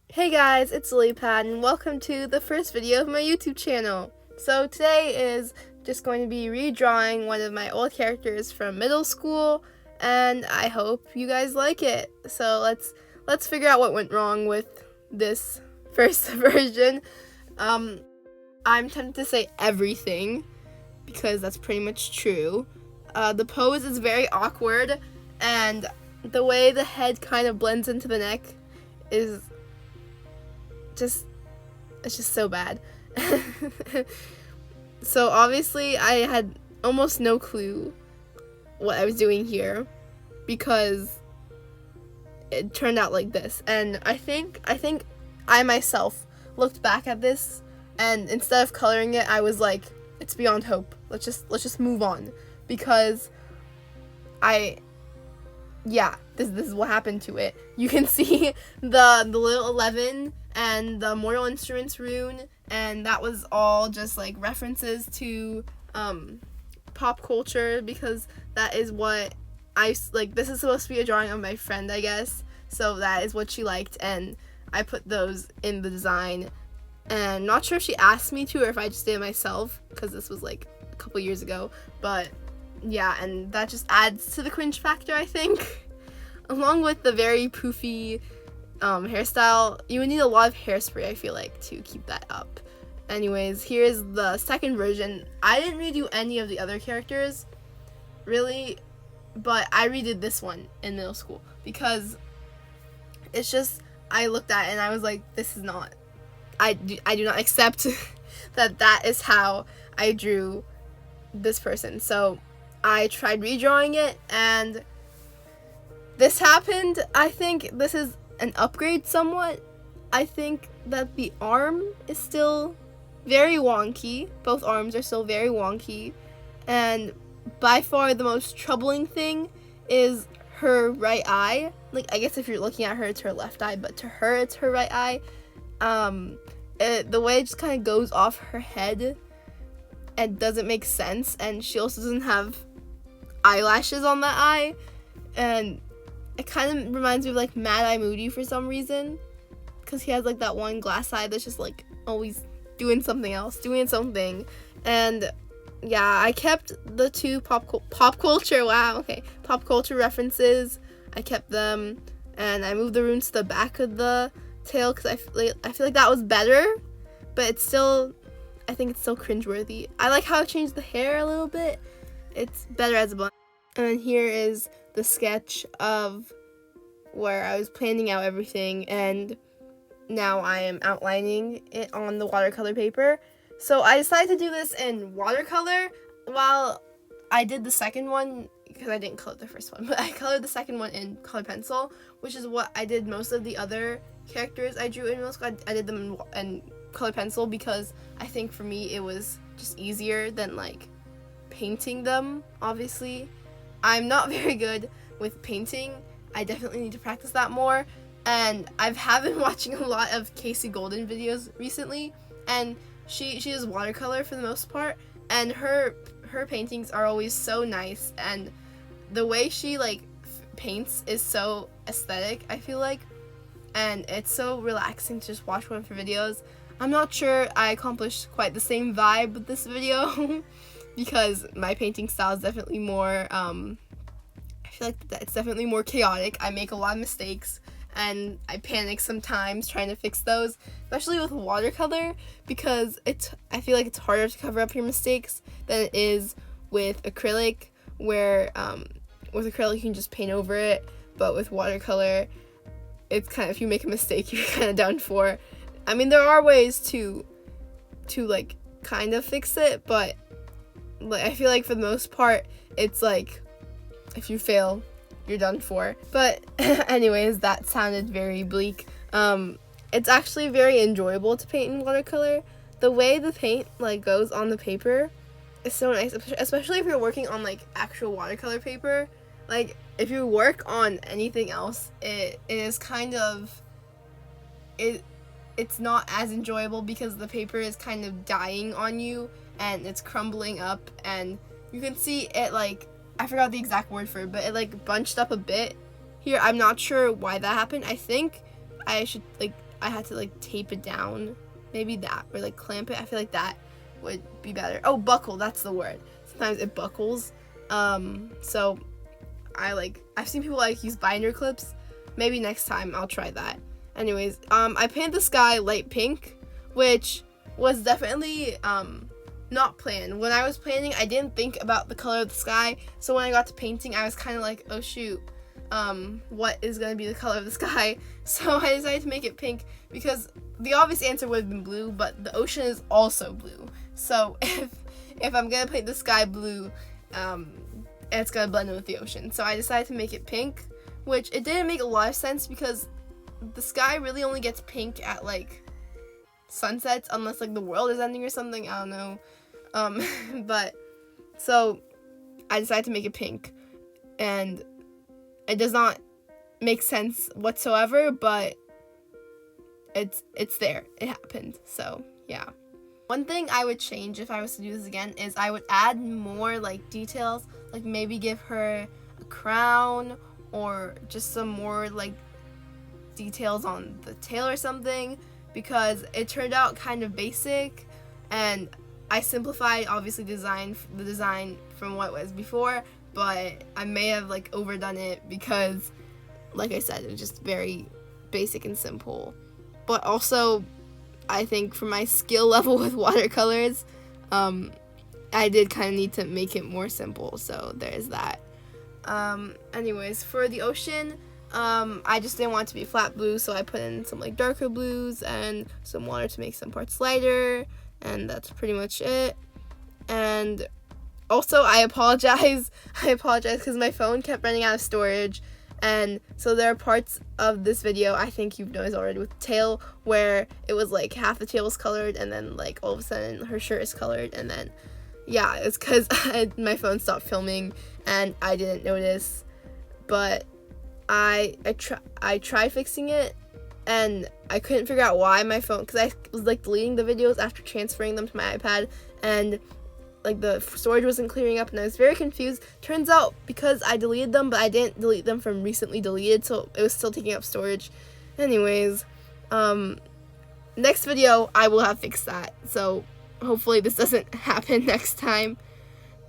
Hey guys, it's Lilypad and welcome to the first video of my YouTube channel. So today is just going to be redrawing one of my old characters from middle school, and I hope you guys like it. So let's figure out what went wrong with this first version. I'm tempted to say everything because that's pretty much true. The pose is very awkward, and the way the head kind of blends into the neck is it's just so bad. So obviously I had almost no clue what I was doing here because it turned out like this. And I think I myself looked back at this, and instead of coloring it, I was like, it's beyond hope. Let's just move on, because this is what happened to it. You can see the little 11 and the Mortal Instruments rune, and that was all just like references to pop culture, because that is what I like. This is supposed to be a drawing of my friend, I guess, so that is what she liked, and I put those in the design. And not sure if she asked me to or if I just did it myself, because this was like a couple years ago, but yeah, and that just adds to the cringe factor, I think. Along with the very poofy hairstyle, you would need a lot of hairspray, I feel like, to keep that up. Anyways, here's the second version. I didn't redo any of the other characters, really, but I redid this one in middle school because it's just, I looked at it and I was like, this is not, I do not accept that is how I drew this person. So I tried redrawing it, and this happened. I think this is an upgrade somewhat. I think that the arm is still very wonky. Both arms are still very wonky. And by far the most troubling thing is her right eye. Like, I guess if you're looking at her, it's her left eye, but to her, it's her right eye. The way it just kind of goes off her head and doesn't make sense. And she also doesn't have eyelashes on that eye. And it kind of reminds me of like Mad Eye Moody for some reason, because he has like that one glass eye that's just like always doing something else, And yeah, I kept the two pop culture references. I kept them, and I moved the runes to the back of the tail because I feel like that was better, but it's still, I think it's still cringeworthy. I like how I changed the hair a little bit. It's better as a blonde. And then here is the sketch of where I was planning out everything, and now I am outlining it on the watercolor paper. So I decided to do this in watercolor while I did the second one, because I didn't color the first one, but I colored the second one in color pencil, which is what I did most of the other characters I drew in middle school. I did them in color pencil because I think for me it was just easier than like painting them, obviously. I'm not very good with painting. I definitely need to practice that more. And I've been watching a lot of Casey Golden videos recently, and she does watercolor for the most part, and her paintings are always so nice, and the way she like paints is so aesthetic, I feel like, and it's so relaxing to just watch one of her videos. I'm not sure I accomplished quite the same vibe with this video because my painting style is definitely more, I feel like it's definitely more chaotic. I make a lot of mistakes, and I panic sometimes trying to fix those, especially with watercolor, because I feel like it's harder to cover up your mistakes than it is with acrylic, where with acrylic you can just paint over it, but with watercolor, it's kind of, if you make a mistake, you're kind of done for. I mean, there are ways to like kind of fix it, but like, I feel like for the most part, it's like, if you fail, you're done for. But anyways, that sounded very bleak. It's actually very enjoyable to paint in watercolor. The way the paint like goes on the paper is so nice, especially if you're working on like actual watercolor paper. Like, if you work on anything else, it is kind of, it's not as enjoyable because the paper is kind of dying on you and it's crumbling up, and you can see it like, I forgot the exact word for it, but it like bunched up a bit here. I'm not sure why that happened. I think I should, like, I had to, like, tape it down. Maybe that, or, like, clamp it. I feel like that would be better. Oh, buckle, that's the word. Sometimes it buckles. So I've seen people, like, use binder clips. Maybe next time I'll try that. Anyways, I painted the sky light pink, which was definitely, not planned. When I was planning, I didn't think about the color of the sky, so when I got to painting, I was kind of like, oh shoot, what is going to be the color of the sky? So I decided to make it pink because the obvious answer would have been blue, but the ocean is also blue. So if I'm going to paint the sky blue, it's going to blend in with the ocean. So I decided to make it pink, which it didn't make a lot of sense because the sky really only gets pink at, like, sunsets, unless, like, the world is ending or something. I don't know. But so I decided to make it pink, and it does not make sense whatsoever, but it's there. It happened. So yeah. One thing I would change if I was to do this again is I would add more, like, details, like maybe give her a crown or just some more, like, details on the tail or something, because it turned out kind of basic, and I simplified obviously the design from what was before, but I may have, like, overdone it because, like I said, it was just very basic and simple. But also, I think for my skill level with watercolors, I did kind of need to make it more simple, so there's that. Anyways, for the ocean, I just didn't want it to be flat blue, so I put in some, like, darker blues and some water to make some parts lighter, and that's pretty much it. And also, I apologize because my phone kept running out of storage, and so there are parts of this video, I think you've noticed already with the tail, where it was like half the tail was colored, and then, like, all of a sudden her shirt is colored, and then yeah, it's because my phone stopped filming and I didn't notice. But I tried fixing it, and I couldn't figure out why my phone, because I was, like, deleting the videos after transferring them to my iPad, and, like, the storage wasn't clearing up, and I was very confused. Turns out because I deleted them, but I didn't delete them from recently deleted, so it was still taking up storage. Anyways, next video I will have fixed that, so hopefully this doesn't happen next time.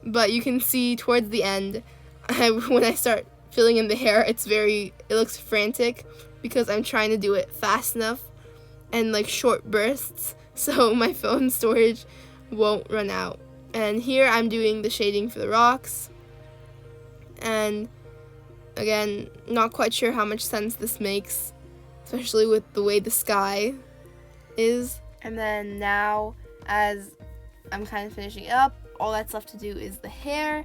But you can see towards the end, when I start filling in the hair, it looks frantic because I'm trying to do it fast enough and, like, short bursts so my phone storage won't run out. And here I'm doing the shading for the rocks, and again, not quite sure how much sense this makes, especially with the way the sky is. And then now, as I'm kind of finishing it up, all that's left to do is the hair,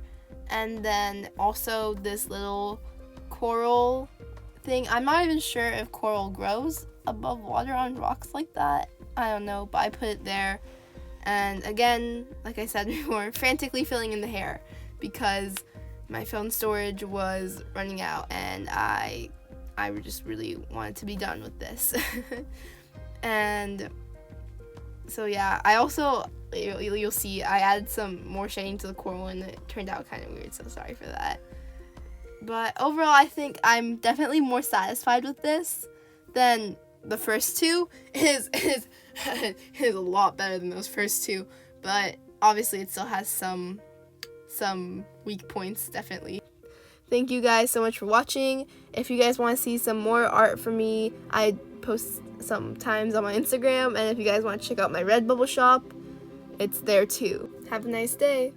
and then also this little coral thing. I'm not even sure if coral grows above water on rocks like that. I don't know, but I put it there. And again, like I said before, frantically filling in the hair because my phone storage was running out, and I just really wanted to be done with this. And so yeah, I also, you'll see, I added some more shading to the coral, and it turned out kind of weird, so sorry for that. But overall, I think I'm definitely more satisfied with this than the first two. It is a lot better than those first two, but obviously it still has some weak points, definitely. Thank you guys so much for watching. If you guys want to see some more art from me, I post sometimes on my Instagram, and if you guys want to check out my Redbubble shop, it's there too. Have a nice day.